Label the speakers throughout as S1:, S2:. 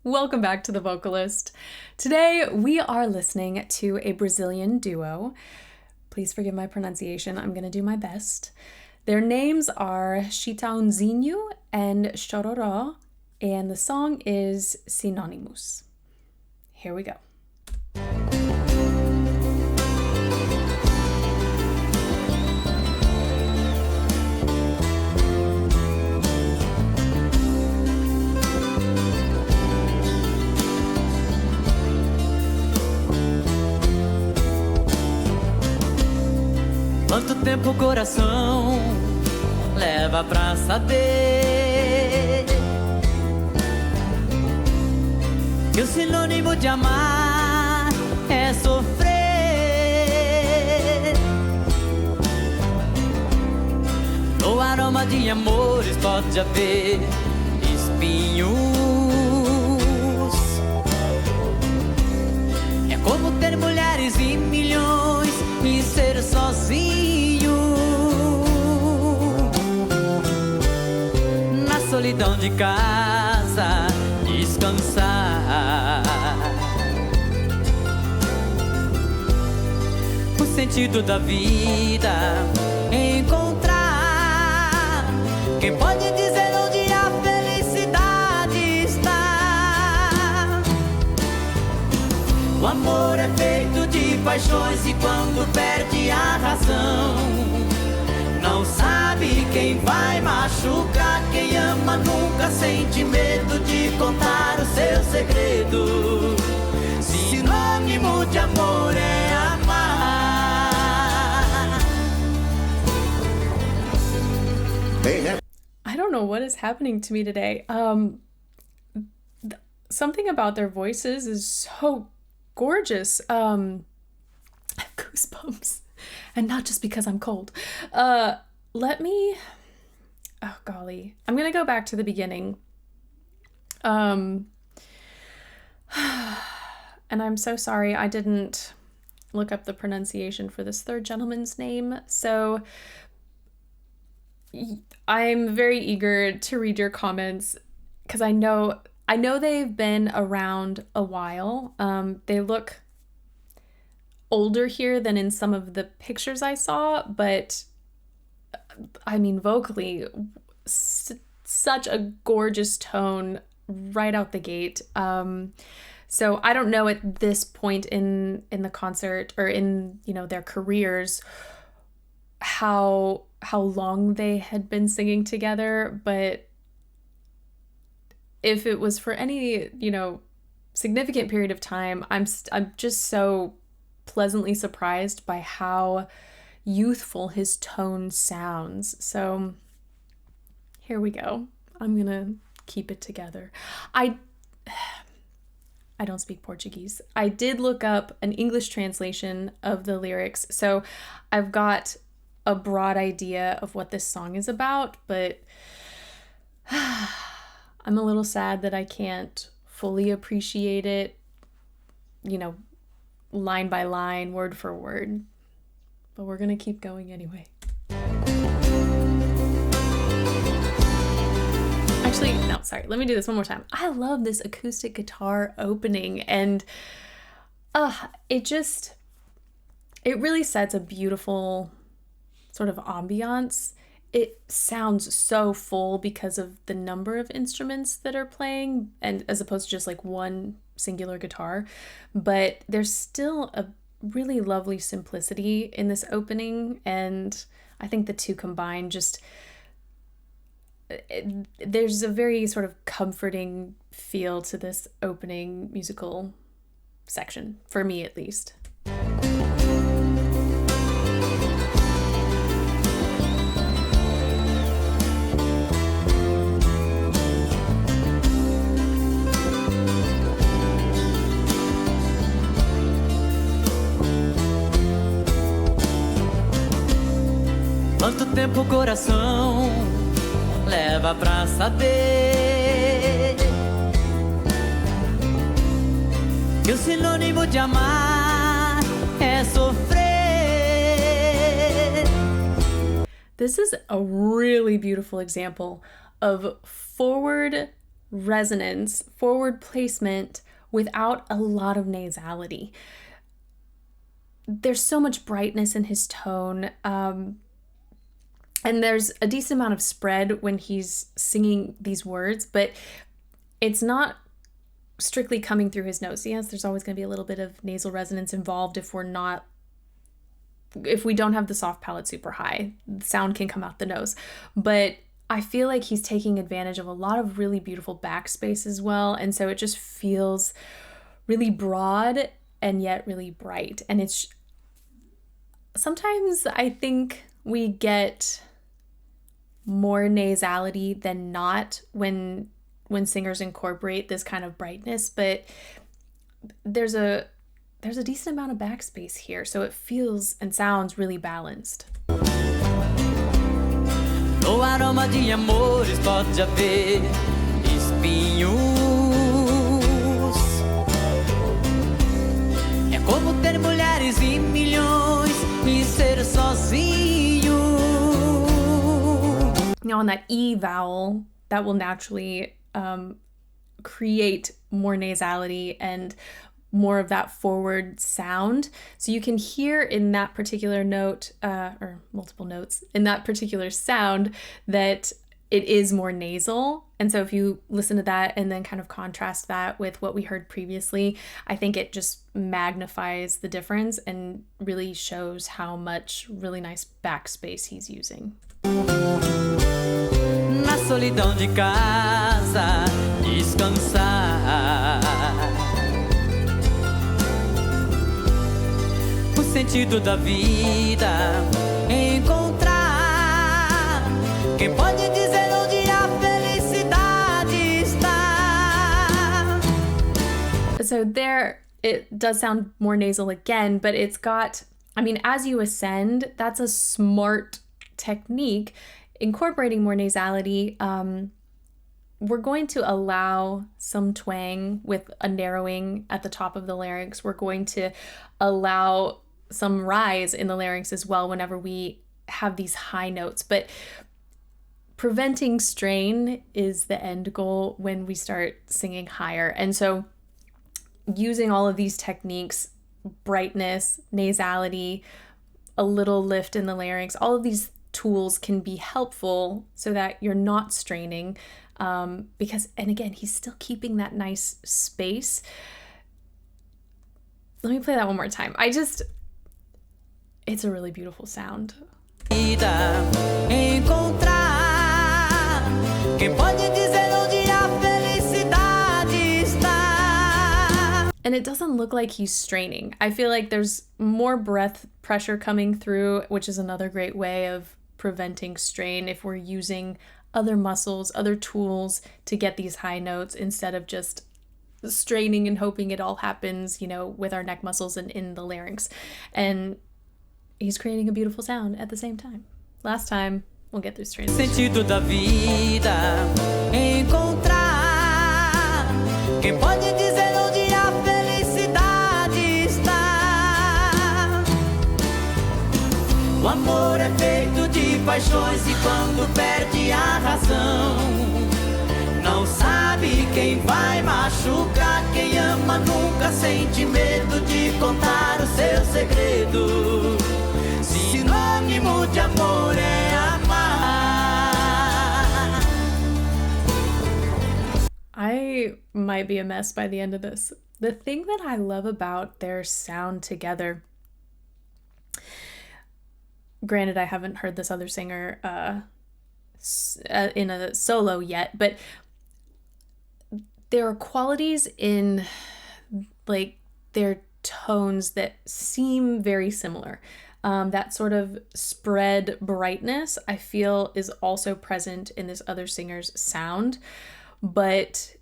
S1: Welcome back to The Vocalist. Today we are listening to a Brazilian duo. Please forgive my pronunciation, I'm going to do my best. Their names are Chitãozinho and Xororó, and the song is Sinônimos. Here we go.
S2: Quanto tempo o coração leva pra saber que o sinônimo de amar é sofrer. No aroma de amores pode haver espinhos. É como ter mulheres e milhões e ser sozinho na solidão de casa, descansar. O sentido da vida encontrar. Quem pode dizer onde a felicidade está? O amor é feito de paixões e quando perde a razão, não sabe quem vai machucar. Quem ama nunca sente medo de contar o seu segredo. Sinônimo de amor é amar.
S1: I don't know what is happening to me today. Something about their voices is so gorgeous. I have goosebumps, and not just because I'm cold. Oh golly, I'm gonna go back to the beginning. And I'm so sorry I didn't look up the pronunciation for this third gentleman's name, so I'm very eager to read your comments because I know they've been around a while. They look older here than in some of the pictures I saw, but I mean, vocally, such a gorgeous tone right out the gate. So I don't know at this point in the concert or in, their careers how long they had been singing together, but if it was for any, significant period of time, I'm just so pleasantly surprised by how youthful his tone sounds. So here we go. I'm gonna keep it together. I don't speak Portuguese. I did look up an English translation of the lyrics, so I've got a broad idea of what this song is about, but I'm a little sad that I can't fully appreciate it, line by line, word for word. But we're gonna keep going anyway. Actually, no, sorry. Let me do this one more time. I love this acoustic guitar opening, and it really sets a beautiful sort of ambiance. It sounds so full because of the number of instruments that are playing, and as opposed to just like one singular guitar. But there's still a really lovely simplicity in this opening, and I think the two combined there's a very sort of comforting feel to this opening musical section, for me at least.
S2: Quanto tempo o coração leva pra saber que o sinônimo de amar é sofrer.
S1: This is a really beautiful example of forward resonance, forward placement without a lot of nasality. There's so much brightness in his tone, and there's a decent amount of spread when he's singing these words, but it's not strictly coming through his nose. Yes, there's always going to be a little bit of nasal resonance involved if we don't have the soft palate super high. The sound can come out the nose, but I feel like he's taking advantage of a lot of really beautiful backspace as well, and so it just feels really broad and yet really bright. And it's sometimes I think we get more nasality than not when singers incorporate this kind of brightness, but there's a decent amount of backspace here, so it feels and sounds really balanced.
S2: No aroma de amores pode haver espinhos. É como ter mulheres e milhões e ser sozinho.
S1: Now on that E vowel, that will naturally create more nasality and more of that forward sound. So you can hear in that particular note, or multiple notes, in that particular sound that it is more nasal. And so if you listen to that and then kind of contrast that with what we heard previously, I think it just magnifies the difference and really shows how much really nice backspace he's using.
S2: Na solidão de casa, descansar. O sentido da vida, encontrar. Quem pode dizer onde a felicidade está?
S1: So there, it does sound more nasal again, but it's got, I mean, as you ascend, that's a smart technique. Incorporating more nasality, we're going to allow some twang with a narrowing at the top of the larynx. We're going to allow some rise in the larynx as well whenever we have these high notes. But preventing strain is the end goal when we start singing higher. And so using all of these techniques, brightness, nasality, a little lift in the larynx, all of these tools can be helpful so that you're not straining, because, and again, he's still keeping that nice space. Let me play that one more time. It's a really beautiful sound. And it doesn't look like he's straining. I feel like there's more breath pressure coming through, which is another great way of preventing strain if we're using other muscles, other tools to get these high notes instead of just straining and hoping it all happens, with our neck muscles and in the larynx. And he's creating a beautiful sound at the same time. Last time, we'll get through strain.
S2: Sentido da vida, encontrar. Quem pode dizer onde a felicidade está? O amor é feito de paixões e quando perde a razão, não sabe quem vai machucar. Quem ama nunca sente medo de contar o seu segredo. Sinônimo de amor é amar.
S1: I might be a mess by the end of this. The thing that I love about their sound together, granted I haven't heard this other singer in a solo yet, but there are qualities in like their tones that seem very similar. That sort of spread brightness I feel is also present in this other singer's sound, but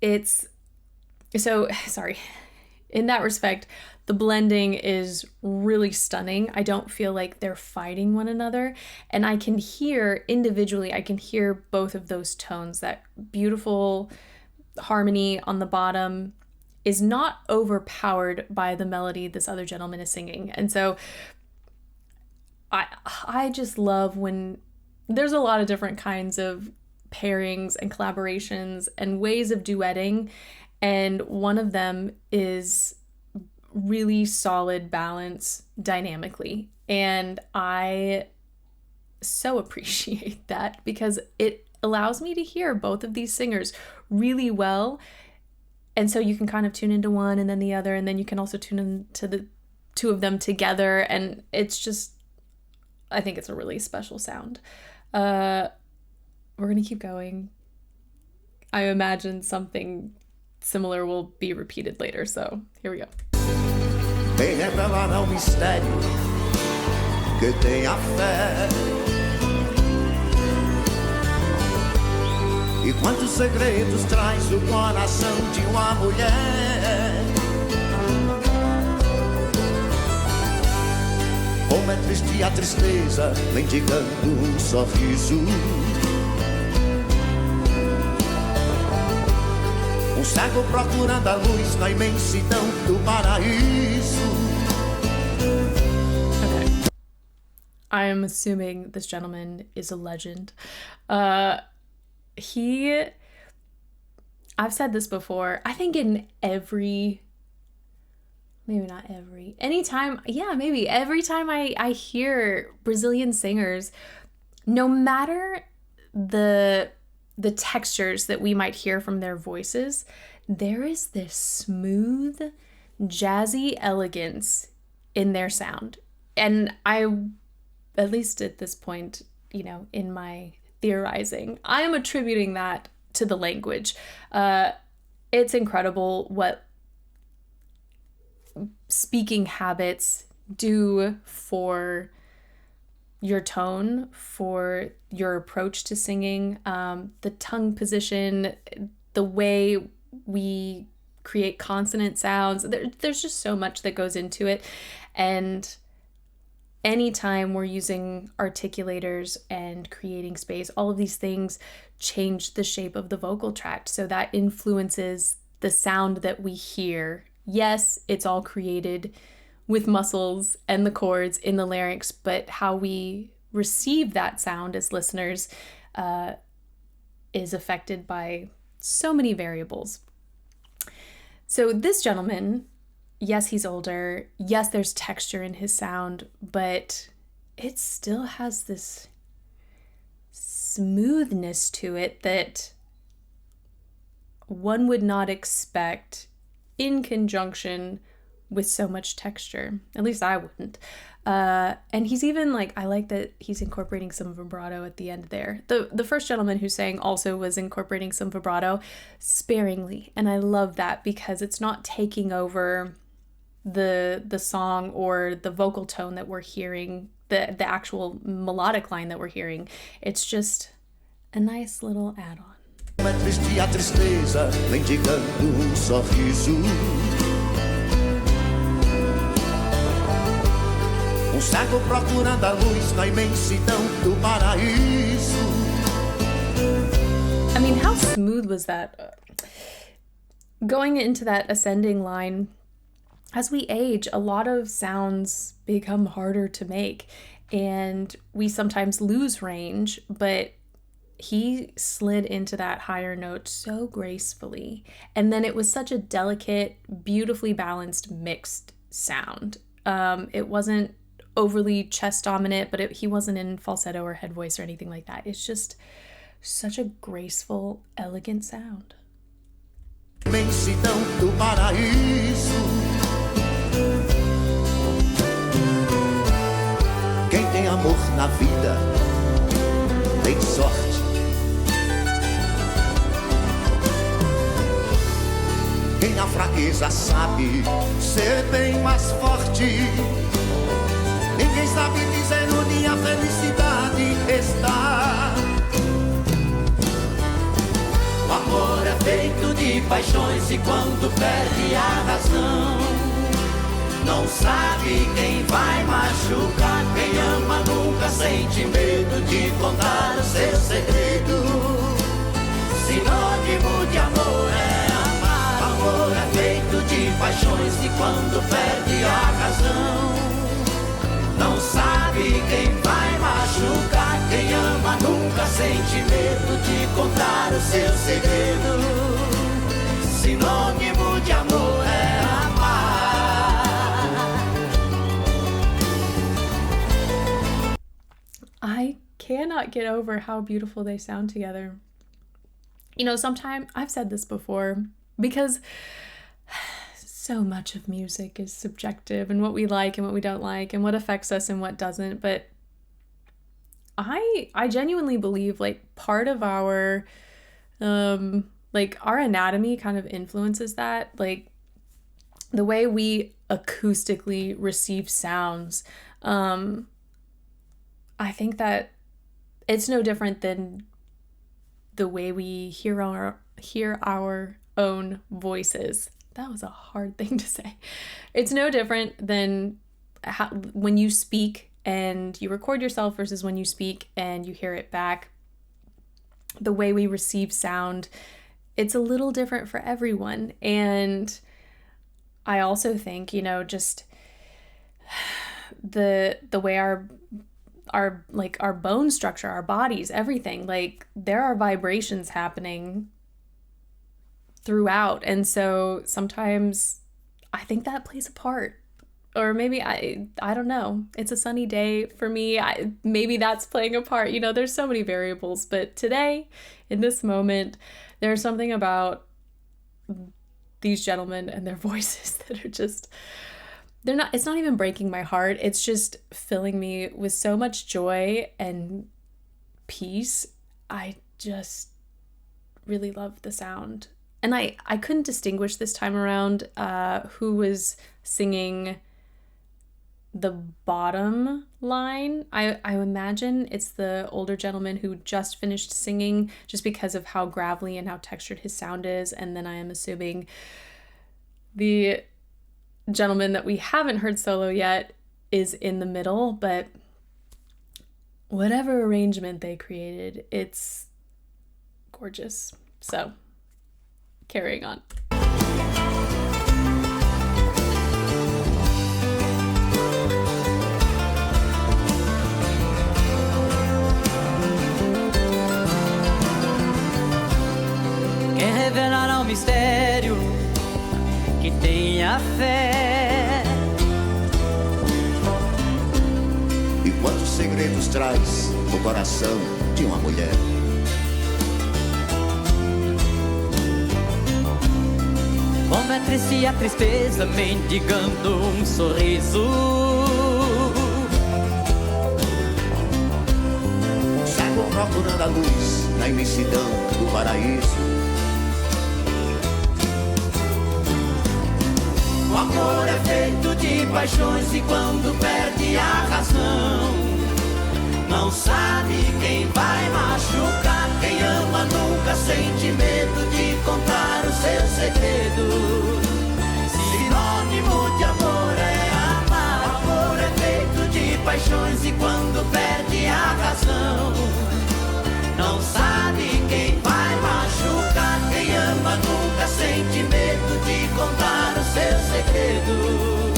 S1: in that respect, the blending is really stunning. I don't feel like they're fighting one another, and I can hear individually, I can hear both of those tones. That beautiful harmony on the bottom is not overpowered by the melody this other gentleman is singing. And so I just love when there's a lot of different kinds of pairings and collaborations and ways of duetting, and one of them is really solid balance dynamically. And I so appreciate that because it allows me to hear both of these singers really well. And so you can kind of tune into one and then the other, and then you can also tune into the two of them together. And it's just, I think it's a really special sound. We're going to keep going. I imagine something similar will be repeated later. So here we go.
S2: Vem revelar ao mistério que tem a fé. E quantos segredos traz o coração de uma mulher. Como é triste a tristeza, mendigando sorriso. Cego procurando a luz na imensidão do paraíso.
S1: Okay. I am assuming this gentleman is a legend. I've said this before, I think in every every time I hear Brazilian singers, no matter the textures that we might hear from their voices, there is this smooth, jazzy elegance in their sound. And I, at least at this point, in my theorizing, I am attributing that to the language. It's incredible what speaking habits do for your tone, for your approach to singing, the tongue position, the way we create consonant sounds. There's just so much that goes into it. And anytime we're using articulators and creating space, all of these things change the shape of the vocal tract. So that influences the sound that we hear. Yes, it's all created with muscles and the chords in the larynx, but how we receive that sound as listeners is affected by so many variables. So this gentleman, yes, he's older. Yes, there's texture in his sound, but it still has this smoothness to it that one would not expect in conjunction with so much texture. At least I wouldn't. And he's even I like that he's incorporating some vibrato at the end there. The first gentleman who sang also was incorporating some vibrato sparingly. And I love that because it's not taking over the song or the vocal tone that we're hearing, the actual melodic line that we're hearing. It's just a nice little add-on.
S2: É triste a tristeza, mendigando sorriso. Cego procurando a luz na imensidão do paraíso.
S1: I mean, how smooth was that? Going into that ascending line, as we age, a lot of sounds become harder to make, and we sometimes lose range, but he slid into that higher note so gracefully. And then it was such a delicate, beautifully balanced, mixed sound. It wasn't overly chest dominant, but he wasn't in falsetto or head voice or anything like that. It's just such a graceful, elegant sound.
S2: Imensidão do paraíso. Quem tem amor na vida tem sorte. Quem na fraqueza sabe ser bem mais forte. Ninguém sabe dizer onde a felicidade está. O amor é feito de paixões e quando perde a razão, não sabe quem vai machucar. Quem ama nunca sente medo de contar o seu segredo. Sinônimo de amor é amar. O amor é feito de paixões e quando perde a razão, não sabe quem vai machucar. Quem ama nunca sente medo de contar o seu segredo. Sinônimo de amor é amar.
S1: I cannot get over how beautiful they sound together. You know, sometimes I've said this before, because so much of music is subjective, and what we like and what we don't like, and what affects us and what doesn't. But I genuinely believe like part of our like our anatomy kind of influences that, like the way we acoustically receive sounds. I think that it's no different than the way we hear our own voices. That was a hard thing to say. It's no different than when you speak and you record yourself versus when you speak and you hear it back. The way we receive sound, it's a little different for everyone. And I also think, you know, just the way our bone structure, our bodies, everything, like there are vibrations happening throughout. And so sometimes I think that plays a part. Or maybe I don't know. It's a sunny day for me. Maybe that's playing a part. You know, there's so many variables. But today, in this moment, there's something about these gentlemen and their voices that are just, it's not even breaking my heart. It's just filling me with so much joy and peace. I just really love the sound. And I couldn't distinguish this time around who was singing the bottom line. I imagine it's the older gentleman who just finished singing, just because of how gravelly and how textured his sound is. And then I am assuming the gentleman that we haven't heard solo yet is in the middle. But whatever arrangement they created, it's gorgeous. So carrying on.
S2: Quem revelará o mistério que tenha fé?
S3: E quantos segredos traz o coração de uma mulher?
S2: Como é triste a tristeza mendigando um sorriso.
S3: Sago procurando a luz na imensidão do paraíso.
S2: O amor é feito de paixões e quando perde a razão, não sabe quem vai machucar. Quem ama nunca sente medo de contar o seu segredo. Sinônimo de amor é amar. O amor é feito de paixões e quando perde a razão, não sabe quem vai machucar. Quem ama nunca sente medo de contar o seu segredo.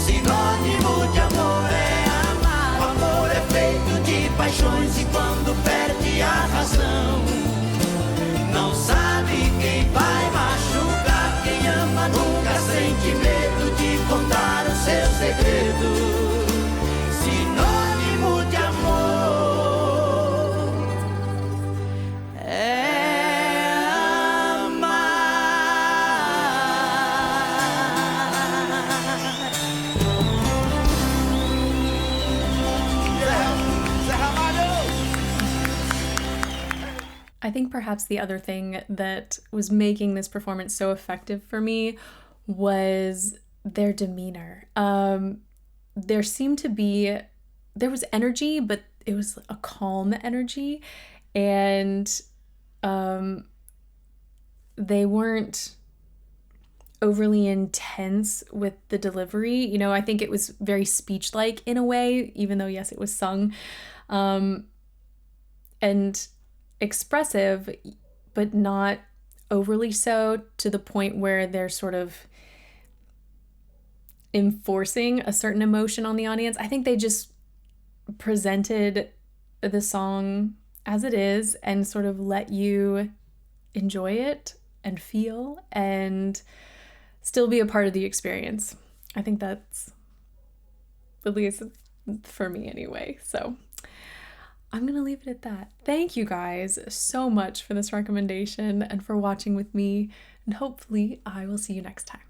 S2: Sinônimo de amor é amar. O amor é feito de paixões e quando perde a razão, não sabe quem vai machucar. Quem ama nunca sente medo de contar o seu segredo. Sinônimo de amor é amar.
S4: Zé Ramalho!
S1: I think perhaps the other thing that was making this performance so effective for me was their demeanor. There was energy, but it was a calm energy, and they weren't overly intense with the delivery. You know, I think it was very speech-like in a way, even though, yes, it was sung, and expressive, but not overly so, to the point where they're sort of enforcing a certain emotion on the audience. I think they just presented the song as it is and sort of let you enjoy it and feel and still be a part of the experience. I think that's, at least for me anyway. So I'm going to leave it at that. Thank you guys so much for this recommendation and for watching with me. And hopefully I will see you next time.